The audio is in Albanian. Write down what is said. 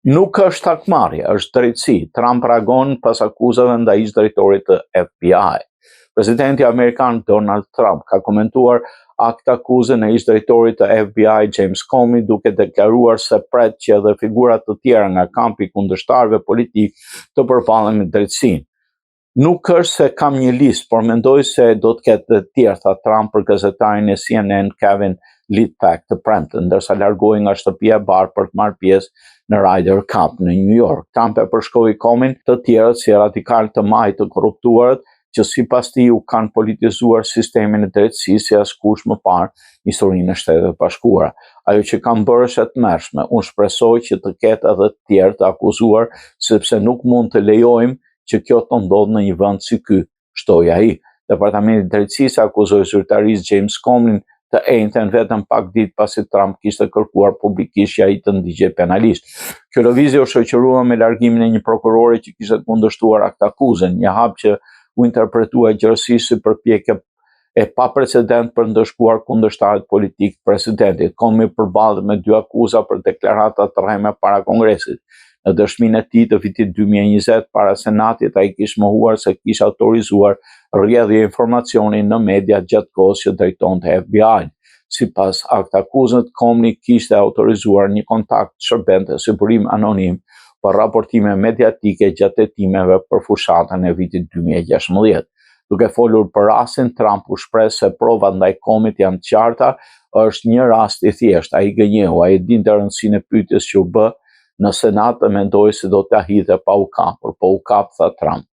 Nuk është hakmarrje, është drejtësi. Trump reagon pas akuzave ndaj ish-drejtorit të FBI. Presidenti amerikan Donald Trump ka komentuar akt akuzën e ish-drejtorit të FBI James Comey, duke deklaruar se pret që edhe figurat të tjera nga kampi kundërshtarëve politik të përballen me drejtësinë. Nuk është se kam një listë, por mendoj se do të ketë të tjerë, tha Trump për gazetarin e CNN Kevin Litvack të premte, ndërsa largohej nga shtëpia e bardhë për të marrë pjesë në Ryder Cup në New York. Trump e përshkroi Comeyn të tjerët si radikal të maj të korruptuarët që sipas tij u kanë politizuar sistemin e drejtësisë si askush më parë në historinë e Shteteve të Bashkuara. Ajo që kanë bërë është e tmerrshme. Unë shpresoj që të ketë edhe të tjerë të akuzuar, sepse nuk mund të lejojmë që kjo të ndodhë në një vend si ky, shtoi ai. Departamenti i Drejtësisë akuzoi zyrtarisë James Comeyn të enjten vetëm pak ditë pasi Trump kishte kërkuar publikisht që ai të ndiqej penalisht. Kjo lëvizje u shoqërua me largimin e një prokurori që kishte kundërshtuar akt akuzën, një hap që u interpretua gjërësisht si përpjekje e paprecedent për ndëshkuar kundërshtarët politik të presidentit. Comey përballet me 2 akuza për deklarata të rreme para Kongresit. Në dëshminë e tij të vitit 2020 para Senatit, ai kishte mohuar se kishte autorizuar rrjedhje informacioni në media gjatë kohës që drejtonte FBI-n. Sipas akt akuzës, Comey kishte autorizuar një kontakt shërbente si burim anonim për raportime mediatike gjatë hetimeve për fushatën e vitit 2016. Duke folur për rastin, Trump u shpreh se provat ndaj Comeyt janë të qarta, është një rast i thjeshtë. Ai gënjeu, ai dinte rëndësinë e pyetjes që u bë në Senat dhe mendoi se do t'ia hidhte pa u kapur, po u kap, tha Trump.